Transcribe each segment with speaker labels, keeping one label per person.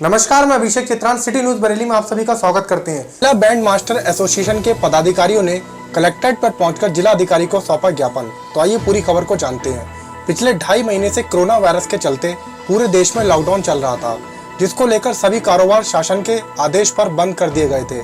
Speaker 1: नमस्कार, मैं अभिषेक चित्रान सिटी न्यूज बरेली में आप सभी का स्वागत करते हैं। जिला बैंड मास्टर एसोसिएशन के पदाधिकारियों ने कलेक्ट्रेट पर पहुंचकर जिला अधिकारी को सौंपा ज्ञापन। तो आइए पूरी खबर को जानते हैं। पिछले 2.5 महीने से कोरोना वायरस के चलते पूरे देश में लॉकडाउन चल रहा था, जिसको लेकर सभी कारोबार शासन के आदेश पर बंद कर दिए गए थे।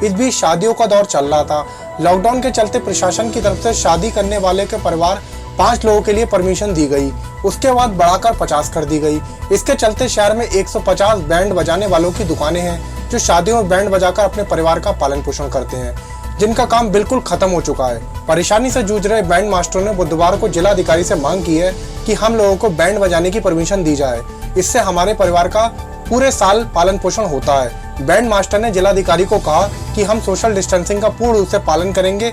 Speaker 1: इस बीच शादियों का दौर चल रहा था। लॉकडाउन के चलते प्रशासन की तरफ से शादी करने वाले के परिवार 5 लोगों के लिए परमिशन दी गई, उसके बाद बढ़ाकर 50 कर दी गई। इसके चलते शहर में 150 बैंड बजाने वालों की दुकानें हैं जो शादियों में बैंड बजाकर अपने परिवार का पालन पोषण करते हैं, जिनका काम बिल्कुल खत्म हो चुका है। परेशानी से जूझ रहे बैंड मास्टरों ने बुधवार को जिला अधिकारी से मांग की है कि हम लोगों को बैंड बजाने की परमिशन दी जाए, इससे हमारे परिवार का पूरे साल पालन पोषण होता है। बैंड मास्टर ने जिलाधिकारी को कहा कि हम सोशल डिस्टेंसिंग का पूर्ण रूप से पालन करेंगे।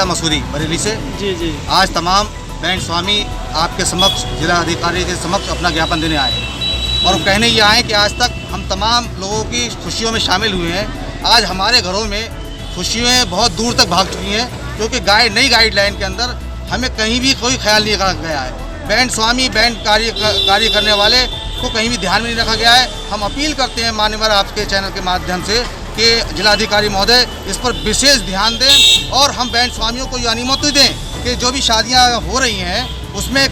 Speaker 2: मसूरी बरेली से
Speaker 3: जी
Speaker 2: आज तमाम बैंड स्वामी आपके समक्ष जिला अधिकारी के समक्ष अपना ज्ञापन देने आए और कहने ये आए कि आज तक हम तमाम लोगों की खुशियों में शामिल हुए हैं। आज हमारे घरों में खुशियाँ बहुत दूर तक भाग चुकी हैं, क्योंकि नई गाइडलाइन के अंदर हमें कहीं भी कोई ख्याल नहीं रखा गया है। बैंड स्वामी बैंड कार्य करने वाले को कहीं भी ध्यान में नहीं रखा गया है। हम अपील करते हैं मान्यवर आपके चैनल के माध्यम से कि जिलाधिकारी महोदय इस पर विशेष ध्यान दें और हम बैंड स्वामियों को ये अनुमति दें कि जो भी शादियां हो रही हैं उसमें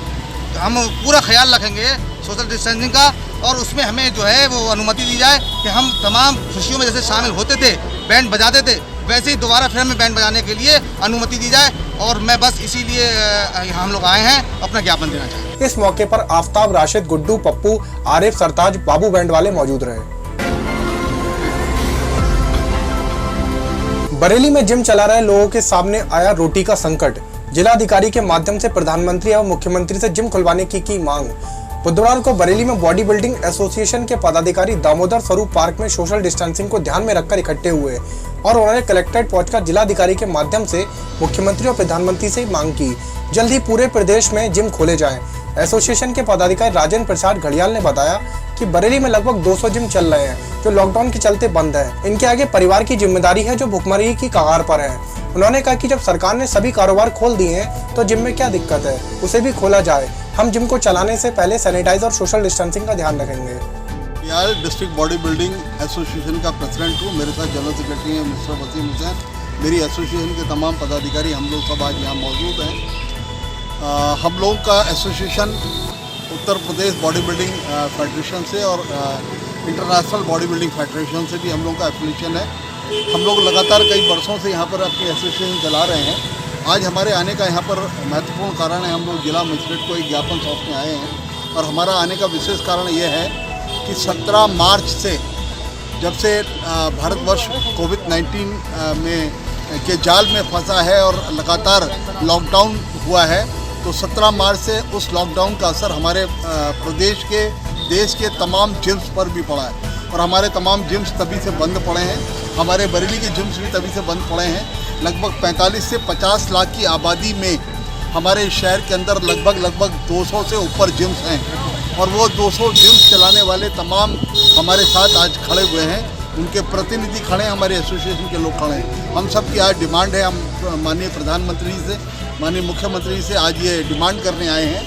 Speaker 2: हम पूरा ख्याल रखेंगे सोशल डिस्टेंसिंग का, और उसमें हमें जो है वो अनुमति दी जाए कि हम तमाम खुशियों में जैसे शामिल होते थे, बैंड बजाते थे, वैसे ही दोबारा फिर हमें बैंड बजाने के लिए अनुमति दी जाए। और मैं बस इसीलिए हम लोग आए हैं अपना ज्ञापन देना चाहते हैं।
Speaker 1: इस मौके पर आफ्ताब, राशिद, गुड्डू, पप्पू, आरिफ, सरताज, बाबू बैंड वाले मौजूद रहे। बरेली में जिम चला रहे लोगों के सामने आया रोटी का संकट। जिलाधिकारी के माध्यम से प्रधानमंत्री एवं मुख्यमंत्री से जिम खुलवाने की मांग। बुधवार को बरेली में बॉडी बिल्डिंग एसोसिएशन के पदाधिकारी दामोदर स्वरूप पार्क में सोशल डिस्टेंसिंग को ध्यान में रखकर इकट्ठे हुए और उन्होंने कलेक्ट्रेट पहुंचकर जिलाधिकारी के माध्यम से मुख्यमंत्री और प्रधानमंत्री से मांग की जल्द ही पूरे प्रदेश में जिम खोले जाएं। एसोसिएशन के पदाधिकारी राजेंद्र प्रसाद घड़ियाल ने बताया कि बरेली में लगभग 200 जिम चल रहे हैं जो लॉकडाउन के चलते बंद है। इनके आगे परिवार की जिम्मेदारी है जो भुखमरी की कगार पर है। उन्होंने कहा कि जब सरकार ने सभी कारोबार खोल दिए हैं तो जिम में क्या दिक्कत है, उसे भी खोला जाए। हम जिम को चलाने से पहले सैनिटाइजर और सोशल डिस्टेंसिंग का ध्यान रखेंगे।
Speaker 4: यार डिस्ट्रिक्ट बॉडी बिल्डिंग एसोसिएशन का प्रेसिडेंट हूँ। मेरे साथ जनरल सेक्रेटरी हैं मिस्टर वसीम हुसैन। मेरी एसोसिएशन के तमाम पदाधिकारी हम लोग सब आज यहाँ मौजूद हैं। हम लोगों का association Uttar Pradesh body building federation से और इंटरनेशनल बॉडी बिल्डिंग फेडरेशन से भी हम लोगों का एफिलिएशन है। हम लोग लगातार कई वर्षों से यहाँ पर अपनी एसोसिएशन चला रहे हैं। आज हमारे आने का यहाँ पर महत्वपूर्ण कारण है, हम लोग जिला मजिस्ट्रेट को एक ज्ञापन सौंपने आए हैं। और हमारा आने का विशेष कारण ये है कि 17 मार्च से जब से भारतवर्ष कोविड-19 में के जाल में फंसा है और लगातार लॉकडाउन हुआ है, तो 17 मार्च से उस लॉकडाउन का असर हमारे प्रदेश के देश के तमाम जिम्स पर भी पड़ा है। और हमारे तमाम जिम्स तभी से बंद पड़े हैं। हमारे बरेली के जिम्स भी तभी से बंद पड़े हैं। लगभग 45 से 50 लाख की आबादी में हमारे शहर के अंदर लगभग 200 से ऊपर जिम्स हैं। और वो 200 जिम्स चलाने वाले तमाम हमारे साथ आज खड़े हुए हैं। उनके प्रतिनिधि खड़े हैं, हमारे एसोसिएशन के लोग खड़े हैं। हम सब की आज डिमांड है, हम माननीय प्रधानमंत्री से, माननीय मुख्यमंत्री से आज ये डिमांड करने आए हैं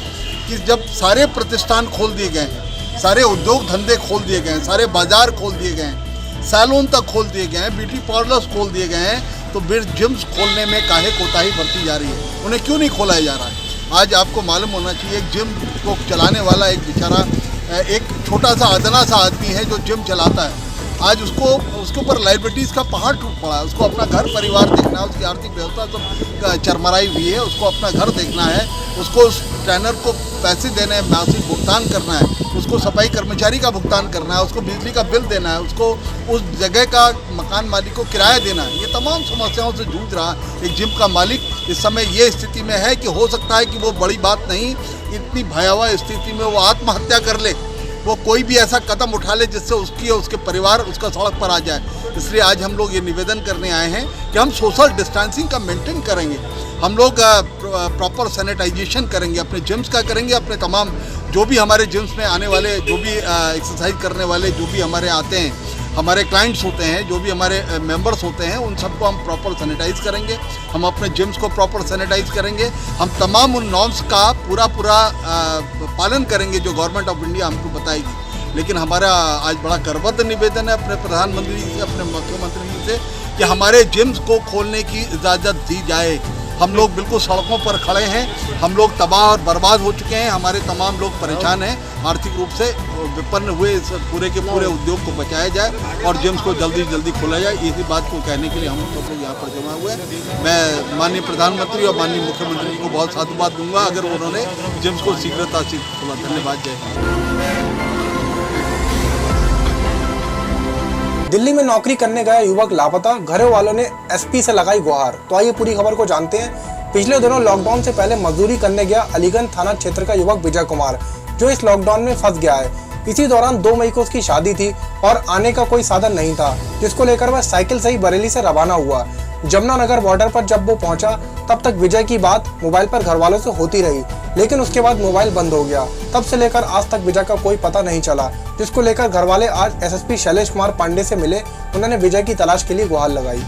Speaker 4: कि जब सारे प्रतिष्ठान खोल दिए गए हैं, सारे उद्योग धंधे खोल दिए गए हैं, सारे बाजार खोल दिए गए हैं, सैलून तक खोल दिए गए हैं, ब्यूटी पार्लर्स खोल दिए गए हैं, तो फिर जिम्स खोलने में काहे कोताही बरती जा रही है? उन्हें क्यों नहीं खोला जा रहा है? आज आपको मालूम होना चाहिए, एक जिम को चलाने वाला एक बेचारा एक छोटा सा अदना सा आदमी है जो जिम चलाता है। आज उसके ऊपर लाइबिलिटीज़ का पहाड़ टूट पड़ा है। उसको अपना घर परिवार देखना है, उसकी आर्थिक व्यवस्था सब चरमराई हुई है। उसको अपना घर देखना है, उसको उस ट्रेनर को पैसे देने हैं, मासिक भुगतान करना है, उसको सफाई कर्मचारी का भुगतान करना है, उसको बिजली का बिल देना है, उसको उस जगह का मकान मालिक को किराया देना है। ये तमाम समस्याओं से जूझ रहा एक जिम का मालिक इस समय ये स्थिति में है कि हो सकता है कि वो बड़ी बात नहीं, इतनी भयावह स्थिति में वो आत्महत्या कर ले, वो कोई भी ऐसा कदम उठा ले जिससे उसकी और उसके परिवार उसका सड़क पर आ जाए। इसलिए आज हम लोग ये निवेदन करने आए हैं कि हम सोशल डिस्टेंसिंग का मेंटेन करेंगे। हम लोग प्रॉपर सैनिटाइजेशन करेंगे, अपने जिम्स का करेंगे, अपने तमाम जो भी हमारे जिम्स में आने वाले, जो भी एक्सरसाइज करने वाले, जो भी हमारे आते हैं, हमारे क्लाइंट्स होते हैं, जो भी हमारे मेंबर्स होते हैं, उन सबको हम प्रॉपर सैनिटाइज़ करेंगे। हम अपने जिम्स को प्रॉपर सैनिटाइज़ करेंगे। हम तमाम उन नॉर्म्स का पूरा पालन करेंगे जो गवर्नमेंट ऑफ इंडिया हमको बताएगी। लेकिन हमारा आज बड़ा करबद्ध निवेदन है अपने प्रधानमंत्री से, अपने मुख्यमंत्री जी से कि हमारे जिम्स को खोलने की इजाज़त दी जाए। हम लोग बिल्कुल सड़कों पर खड़े हैं, हम लोग तबाह और बर्बाद हो चुके हैं, हमारे तमाम लोग परेशान हैं, आर्थिक रूप से विपन्न हुए इस पूरे के पूरे उद्योग को बचाया जाए और जिम्स को जल्दी से जल्दी खोला जाए। इसी बात को कहने के लिए हम सब लोग यहाँ पर जमा हुए हैं। मैं माननीय प्रधानमंत्री और माननीय मुख्यमंत्री जी को बहुत साधुवाद दूंगा अगर उन्होंने जिम्स को शीघ्रता से खोला। धन्यवाद। जय हिंद।
Speaker 1: दिल्ली में नौकरी करने गया युवक लापता, घरों वालों ने एसपी से लगाई गुहार। तो आइए पूरी खबर को जानते हैं। पिछले दिनों लॉकडाउन से पहले मजदूरी करने गया अलीगंज थाना क्षेत्र का युवक विजय कुमार, जो इस लॉकडाउन में फंस गया है। इसी दौरान 2 मई को उसकी शादी थी और आने का कोई साधन नहीं था, जिसको लेकर वह साइकिल से ही बरेली से रवाना हुआ। जमुनानगर बॉर्डर पर जब वो पहुंचा तब तक विजय की बात मोबाइल पर घर वालों से होती रही, लेकिन उसके बाद मोबाइल बंद हो गया। तब से लेकर आज तक विजय का कोई पता नहीं चला, जिसको लेकर घर वाले आज एसएसपी शैलेश कुमार पांडे से मिले। उन्होंने विजय की तलाश के लिए गुहार लगाई।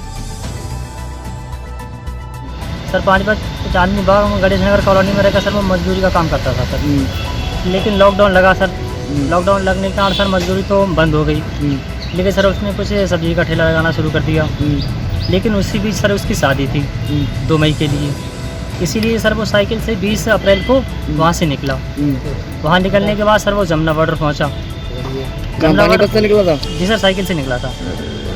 Speaker 3: सर पानीपत चांदनी बाग गणेश नगर कॉलोनी में रहकर सर मैं मजदूरी का काम करता था सर, लेकिन लॉकडाउन लगा सर। लॉकडाउन लगने के कारण सर मजदूरी तो बंद हो गई, लेकिन सर उसने कुछ सब्जी का ठेला लगाना शुरू कर दिया। लेकिन उसी बीच सर उसकी शादी थी 2 मई के लिए, इसीलिए सर वो साइकिल से 20 अप्रैल को वहाँ से निकला। वहाँ निकलने के बाद सर वो जमुना बॉर्डर पहुँचा।
Speaker 5: पानीपत से निकला था?
Speaker 3: जी सर, साइकिल से निकला था।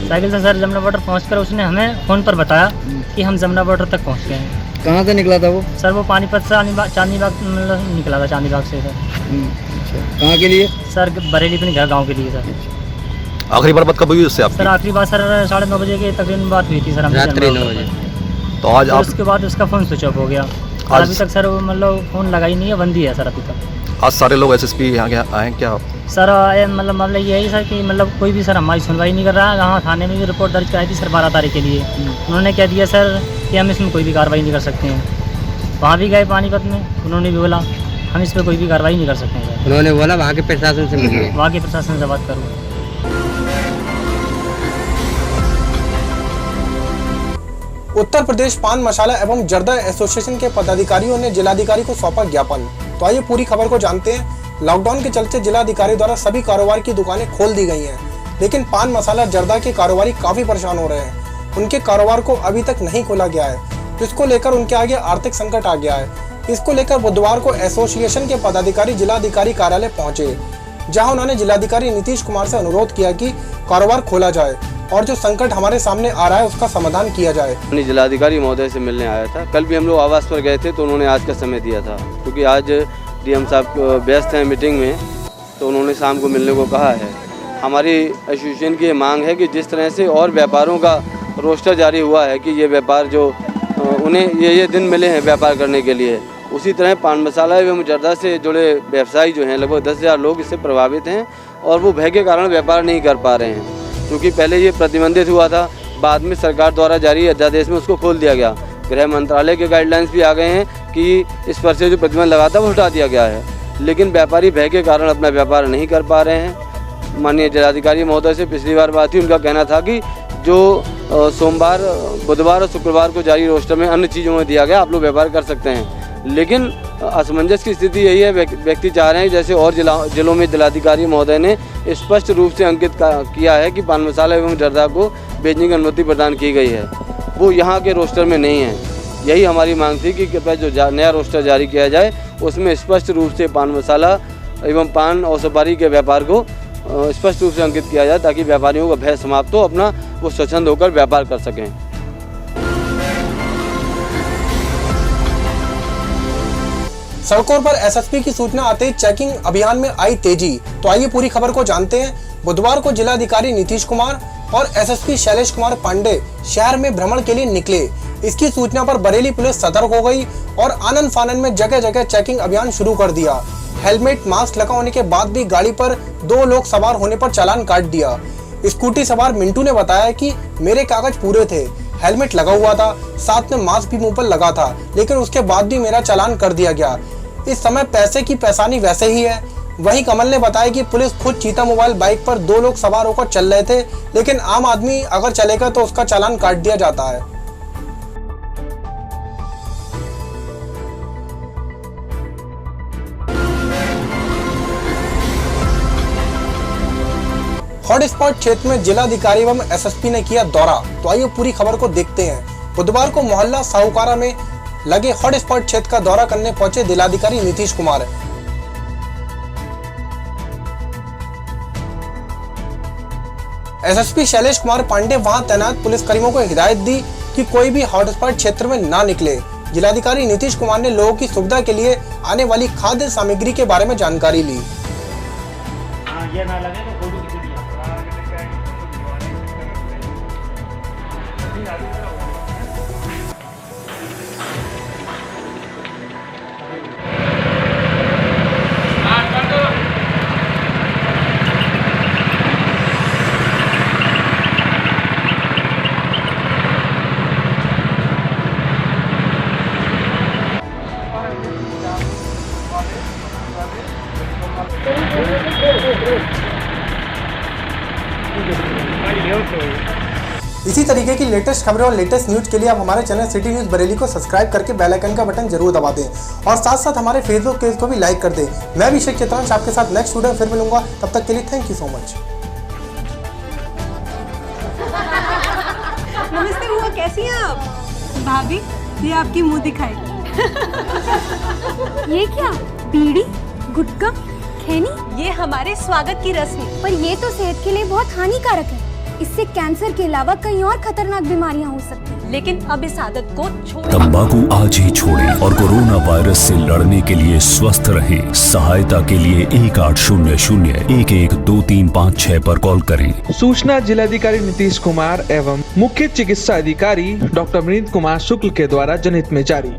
Speaker 3: साइकिल से सर जमुना बॉर्डर पहुँचकर उसने हमें फ़ोन पर बताया कि हम जमुना बॉर्डर तक पहुँच गए हैं।
Speaker 5: कहाँ से निकला था वो?
Speaker 3: सर वो पानीपत से चांदनी बाग मतलब निकला था, चांदनी बाग से सर।
Speaker 5: अच्छा, कहाँ के लिए?
Speaker 3: सर बरेली अपने घर गाँव के लिए सर।
Speaker 6: आखिरी बार बात कब हुई उससे आपकी?
Speaker 3: सर आखिरी बार सर 9:30 बजे के तकरीबन बात हुई थी सर हमसे।
Speaker 5: रात्रि 9 बजे।
Speaker 6: तो आज आप
Speaker 3: उसके बाद उसका फ़ोन स्विच ऑफ हो गया और अभी तक सर वो मतलब फ़ोन लगा ही नहीं है, बंद ही है सर अभी तक।
Speaker 6: आज सारे लोग एसएसपी यहाँ आए क्या?
Speaker 3: सर मतलब मामला ये है सर कि मतलब कोई भी सर हमारी सुनवाई नहीं कर रहा है। यहाँ थाने में भी रिपोर्ट दर्ज कराई थी सर 12 तारीख के लिए। उन्होंने कह दिया सर कि हम इसमें कोई भी कार्रवाई नहीं कर सकते हैं। वहाँ भी गए पानीपत में, उन्होंने भी बोला हम इस पर कोई भी कार्रवाई नहीं कर सकते हैं।
Speaker 5: उन्होंने बोला वहाँ के प्रशासन से मिलिए।
Speaker 3: वहाँ के प्रशासन से बात करूँ।
Speaker 1: उत्तर प्रदेश पान मसाला एवं जर्दा एसोसिएशन के पदाधिकारियों ने जिलाधिकारी को सौंपा ज्ञापन। तो आइए पूरी खबर को जानते हैं। लॉकडाउन के चलते जिलाधिकारी द्वारा सभी कारोबार की दुकानें खोल दी गई हैं, लेकिन पान मसाला जर्दा के कारोबारी काफी परेशान हो रहे हैं। उनके कारोबार को अभी तक नहीं खोला गया है, जिसको लेकर उनके आगे आर्थिक संकट आ गया है। इसको लेकर बुधवार को एसोसिएशन के पदाधिकारी जिलाधिकारी कार्यालय पहुंचे, जहां उन्होंने जिलाधिकारी नीतीश कुमार से अनुरोध किया कि कारोबार खोला जाए और जो संकट हमारे सामने आ रहा है उसका समाधान किया जाए।
Speaker 7: जिलाधिकारी महोदय से मिलने आया था। कल भी हम लोग आवास पर गए थे तो उन्होंने आज का समय दिया था, क्योंकि आज डीएम साहब व्यस्त हैं मीटिंग में, तो उन्होंने शाम को मिलने को कहा है। हमारी एसोसिएशन की मांग है कि जिस तरह से और व्यापारों का रोस्टर जारी हुआ है कि ये व्यापार जो उन्हें ये दिन मिले हैं व्यापार करने के लिए, उसी तरह पान मसाला एवं जर्दा से जुड़े व्यवसायी जो हैं लगभग 10,000 लोग इससे प्रभावित हैं और वो भय के कारण व्यापार नहीं कर पा रहे हैं। क्योंकि पहले ये प्रतिबंधित हुआ था, बाद में सरकार द्वारा जारी अध्यादेश में उसको खोल दिया गया। गृह मंत्रालय के गाइडलाइंस भी आ गए हैं कि इस पर से जो प्रतिबंध लगा था वो हटा दिया गया है, लेकिन व्यापारी भय के कारण अपना व्यापार नहीं कर पा रहे हैं। माननीय जिलाधिकारी महोदय से पिछली बार बात हुई, उनका कहना था कि जो सोमवार, बुधवार और शुक्रवार को जारी रोस्टर में अन्य चीज़ों में दिया गया, आप लोग व्यापार कर सकते हैं। लेकिन असमंजस की स्थिति यही है, व्यक्ति चाह रहे हैं जैसे और जिलों में जिलाधिकारी महोदय ने स्पष्ट रूप से अंकित किया है कि पान मसाला एवं जर्दा को बेचने की अनुमति प्रदान की गई है, वो यहाँ के रोस्टर में नहीं है। यही हमारी मांग थी कि कृपया जो नया रोस्टर जारी किया जाए उसमें स्पष्ट रूप से पान मसाला एवं पान और सुपारी के व्यापार को स्पष्ट रूप से अंकित किया जाए, ताकि व्यापारियों का भय समाप्त हो, अपना वो स्वच्छंद होकर व्यापार कर सकें।
Speaker 1: सड़कों पर एसएसपी की सूचना आते ही चेकिंग अभियान में आई तेजी। तो आइए पूरी खबर को जानते हैं। बुधवार को जिलाधिकारी नीतीश कुमार और एसएसपी शैलेश कुमार पांडे शहर में भ्रमण के लिए निकले। इसकी सूचना पर बरेली पुलिस सतर्क हो गई और आनन फानन में जगह जगह चेकिंग अभियान शुरू कर दिया। हेलमेट मास्क लगा होने के बाद भी गाड़ी पर 2 लोग सवार होने पर चालान काट दिया। स्कूटी सवार मिंटू ने बताया कि मेरे कागज पूरे थे, हेलमेट लगा हुआ था, साथ में मास्क भी मुंह पर लगा था, लेकिन उसके बाद भी मेरा चालान कर दिया गया। इस समय पैसे की परेशानी वैसे ही है। वहीं कमल ने बताया कि पुलिस खुद चीता मोबाइल बाइक पर 2 लोग सवार होकर चल रहे थे, लेकिन आम आदमी अगर चलेगा तो उसका चालान काट दिया जाता है। हॉटस्पॉट क्षेत्र में जिलाधिकारी एवं एसएसपी ने किया दौरा। तो आइए पूरी खबर को देखते हैं। बुधवार को मोहल्ला साहूकारा में लगे हॉटस्पॉट क्षेत्र का दौरा करने पहुंचे जिलाधिकारी नीतीश कुमार। एसएसपी शैलेश कुमार पांडे वहां तैनात पुलिसकर्मियों को हिदायत दी कि कोई भी हॉटस्पॉट क्षेत्र में ना निकले। जिलाधिकारी नीतीश कुमार ने लोगों की सुविधा के लिए आने वाली खाद्य सामग्री के बारे में जानकारी ली। इसी तरीके की लेटेस्ट खबरें और लेटेस्ट न्यूज के लिए आप हमारे चैनल सिटी न्यूज बरेली को सब्सक्राइब करके बेल आइकन का बटन जरूर दबा दें और साथ साथ हमारे फेसबुक पेज को भी लाइक कर दें। मैं अभिषेक चित्रांश आपके साथ नेक्स्ट वीडियो में फिर मिलूंगा। तब तक के लिए थैंक यू सो मच।
Speaker 8: नमस्ते बुआ, कैसी हैं आप? भाभी ये आपकी मुंह दिखाई।
Speaker 9: ये क्या? बीड़ी, गुटखा, खैनी?
Speaker 8: ये हमारे स्वागत की रस्म है।
Speaker 9: पर ये तो सेहत के लिए बहुत हानिकारक है। इससे कैंसर के अलावा कई और खतरनाक बीमारियां हो सकती हैं।
Speaker 8: लेकिन अब इस आदत को छोड़।
Speaker 10: तंबाकू आज ही छोड़ें और कोरोना वायरस से लड़ने के लिए स्वस्थ रहें। सहायता के लिए 1800-112356 पर कॉल करें।
Speaker 11: सूचना जिलाधिकारी नीतीश कुमार एवं मुख्य चिकित्सा अधिकारी डॉक्टर मृत कुमार शुक्ल के द्वारा जनहित में जारी।